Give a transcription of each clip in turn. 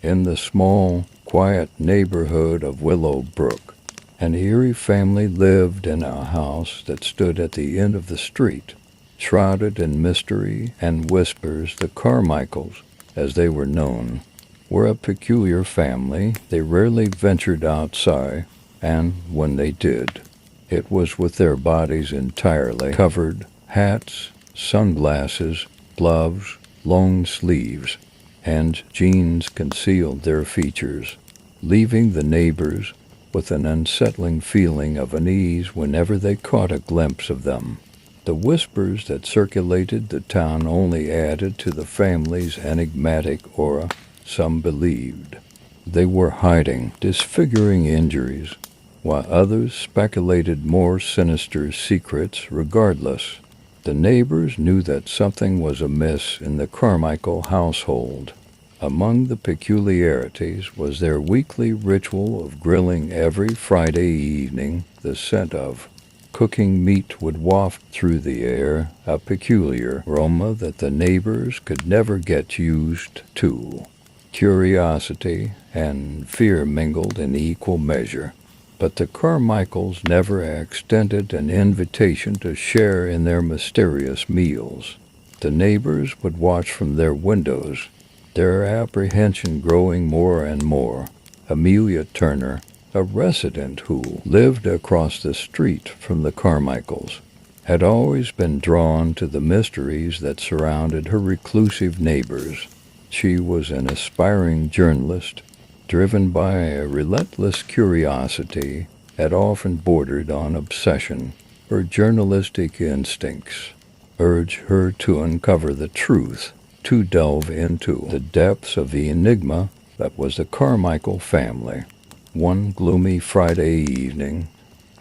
In the small, quiet neighborhood of Willowbrook, an eerie family lived in a house that stood at the end of the street. Shrouded in mystery and whispers, the Carmichaels, as they were known, were a peculiar family. They rarely ventured outside, and when they did, it was with their bodies entirely covered, hats, sunglasses, gloves, long sleeves, and jeans concealed their features, leaving the neighbors with an unsettling feeling of unease whenever they caught a glimpse of them. The whispers that circulated the town only added to the family's enigmatic aura. Some believed they were hiding disfiguring injuries, while others speculated more sinister secrets. Regardless, the neighbors knew that something was amiss in the Carmichael household. Among the peculiarities was their weekly ritual of grilling every Friday evening. The scent of cooking meat would waft through the air, a peculiar aroma that the neighbors could never get used to. Curiosity and fear mingled in equal measure, but the Carmichaels never extended an invitation to share in their mysterious meals. The neighbors would watch from their windows, their apprehension growing more and more. Amelia Turner, a resident who lived across the street from the Carmichaels, had always been drawn to the mysteries that surrounded her reclusive neighbors. She was an aspiring journalist, driven by a relentless curiosity that often bordered on obsession. Her journalistic instincts urged her to uncover the truth, to delve into the depths of the enigma that was the Carmichael family. One gloomy Friday evening,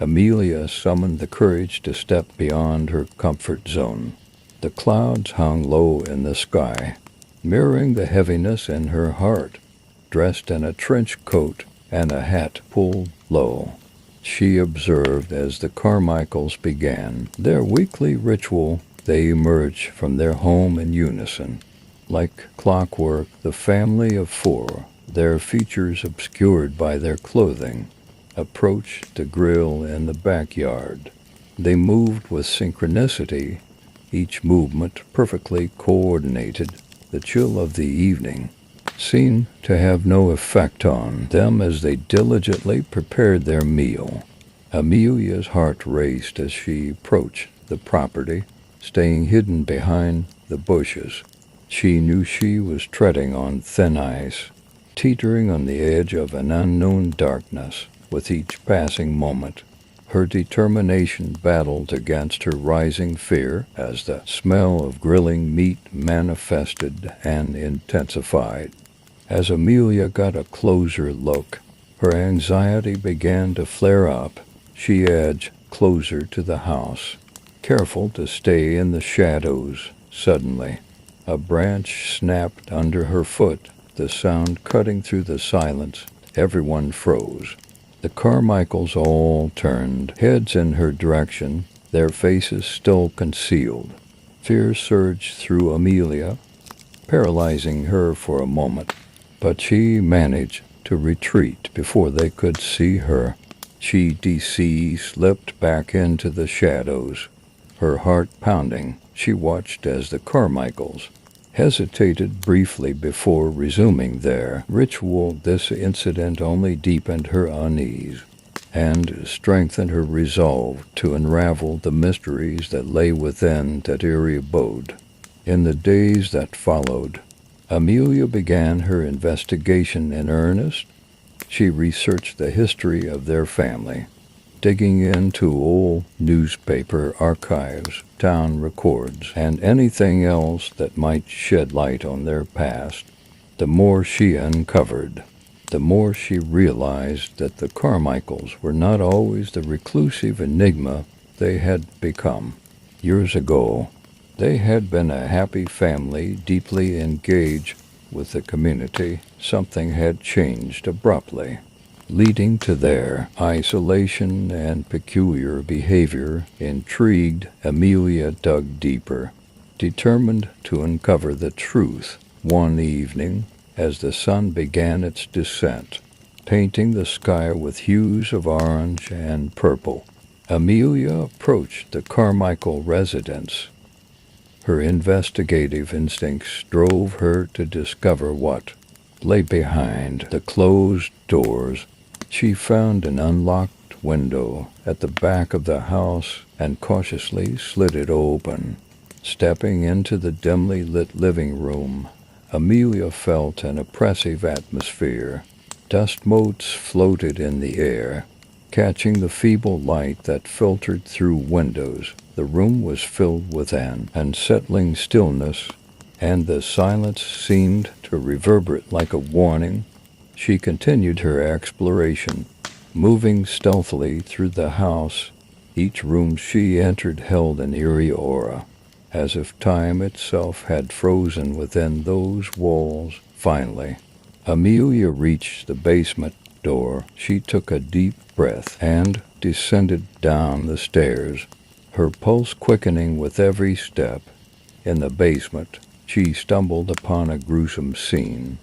Amelia summoned the courage to step beyond her comfort zone. The clouds hung low in the sky, mirroring the heaviness in her heart. Dressed in a trench coat and a hat pulled low, she observed as the Carmichaels began their weekly ritual. They emerged from their home in unison. Like clockwork, the family of four, their features obscured by their clothing, approached the grill in the backyard. They moved with synchronicity, each movement perfectly coordinated. The chill of the evening seemed to have no effect on them as they diligently prepared their meal. Amelia's heart raced as she approached the property, staying hidden behind the bushes. She knew she was treading on thin ice, teetering on the edge of an unknown darkness. With each passing moment, her determination battled against her rising fear as the smell of grilling meat manifested and intensified. As Amelia got a closer look, her anxiety began to flare up. She edged closer to the house, careful to stay in the shadows. Suddenly, a branch snapped under her foot, the sound cutting through the silence. Everyone froze. The Carmichaels all turned heads in her direction, their faces still concealed. Fear surged through Amelia, paralyzing her for a moment, but she managed to retreat before they could see her. She slipped back into the shadows, her heart pounding. She watched as the Carmichaels hesitated briefly before resuming their ritual. This incident only deepened her unease and strengthened her resolve to unravel the mysteries that lay within that eerie abode. In the days that followed, Amelia began her investigation in earnest. She researched the history of their family, digging into old newspaper archives, town records, and anything else that might shed light on their past. The more she uncovered, the more she realized that the Carmichaels were not always the reclusive enigma they had become. Years ago, they had been a happy family, deeply engaged with the community. Something had changed abruptly, leading to their isolation and peculiar behavior. Intrigued, Amelia dug deeper, determined to uncover the truth. One evening, as the sun began its descent, painting the sky with hues of orange and purple. Amelia approached the Carmichael residence. Her investigative instincts drove her to discover what lay behind the closed doors. She found an unlocked window at the back of the house and cautiously slid it open. Stepping into the dimly lit living room, Amelia felt an oppressive atmosphere. Dust motes floated in the air, catching the feeble light that filtered through windows. The room was filled with an unsettling stillness, and the silence seemed to reverberate like a warning. She continued her exploration, moving stealthily through the house. Each room she entered held an eerie aura, as if time itself had frozen within those walls. Finally, Amelia reached the basement door. She took a deep breath and descended down the stairs, her pulse quickening with every step. In the basement, she stumbled upon a gruesome scene.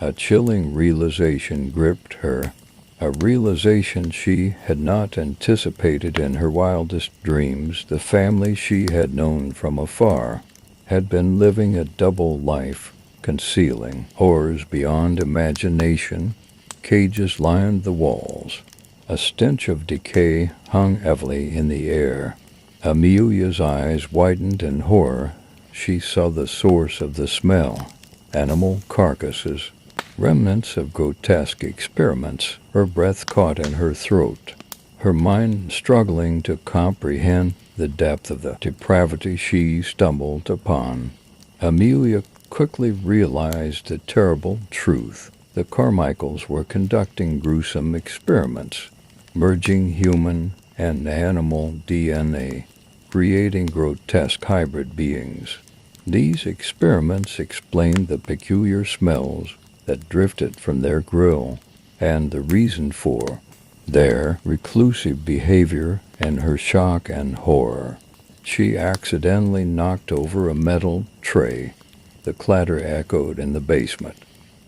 A chilling realization gripped her, a realization she had not anticipated in her wildest dreams. The family she had known from afar had been living a double life, concealing horrors beyond imagination. Cages lined the walls. A stench of decay hung heavily in the air. Amelia's eyes widened in horror. She saw the source of the smell: animal carcasses, remnants of grotesque experiments. Her breath caught in her throat, her mind struggling to comprehend the depth of the depravity she stumbled upon. Amelia quickly realized the terrible truth. The Carmichaels were conducting gruesome experiments, merging human and animal DNA, creating grotesque hybrid beings. These experiments explained the peculiar smells that drifted from their grill, and the reason for their reclusive behavior. In her shock and horror, she accidentally knocked over a metal tray. The clatter echoed in the basement,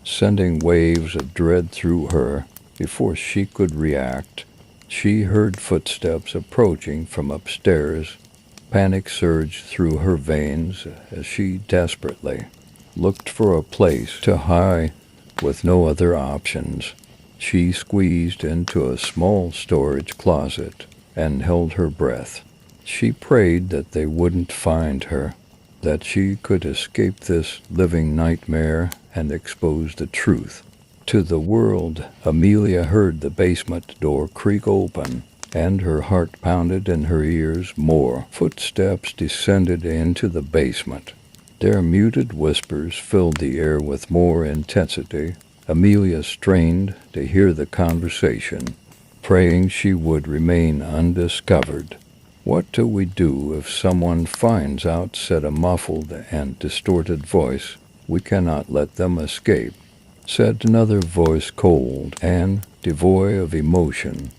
sending waves of dread through her. Before she could react, she heard footsteps approaching from upstairs. Panic surged through her veins as she desperately looked for a place to hide. With no other options, she squeezed into a small storage closet and held her breath. She prayed that they wouldn't find her, that she could escape this living nightmare and expose the truth to the world. Amelia heard the basement door creak open, and her heart pounded in her ears. More footsteps descended into the basement. Their muted whispers filled the air with more intensity. Amelia strained to hear the conversation, praying she would remain undiscovered. "What do we do if someone finds out?" said a muffled and distorted voice. "We cannot let them escape," said another voice, cold and devoid of emotion.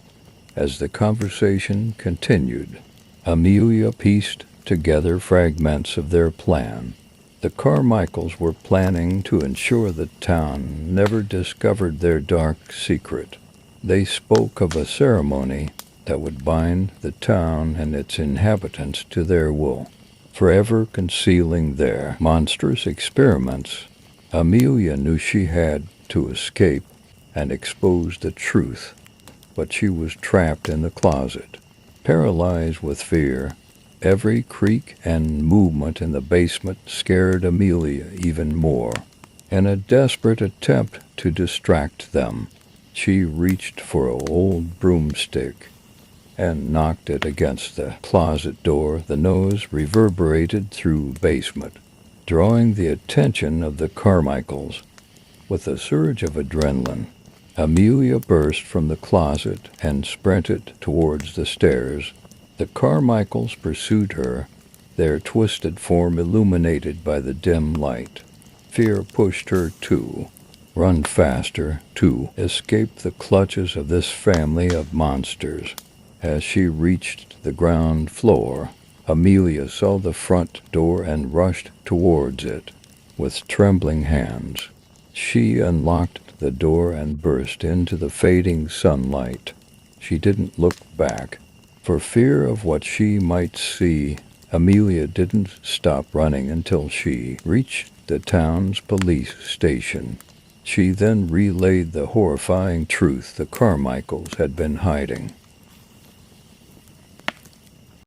As the conversation continued, Amelia pieced together fragments of their plan. The Carmichaels were planning to ensure the town never discovered their dark secret. They spoke of a ceremony that would bind the town and its inhabitants to their will, forever concealing their monstrous experiments. Amelia knew she had to escape and expose the truth, but she was trapped in the closet, paralyzed with fear. Every creak and movement in the basement scared Amelia even more. In a desperate attempt to distract them, she reached for an old broomstick and knocked it against the closet door. The noise reverberated through the basement, drawing the attention of the Carmichaels. With a surge of adrenaline, Amelia burst from the closet and sprinted towards the stairs. The Carmichaels pursued her, their twisted form illuminated by the dim light. Fear pushed her to run faster, to escape the clutches of this family of monsters. As she reached the ground floor, Amelia saw the front door and rushed towards it with trembling hands. She unlocked the door and burst into the fading sunlight. She didn't look back, for fear of what she might see. Amelia didn't stop running until she reached the town's police station. She then relayed the horrifying truth the Carmichaels had been hiding.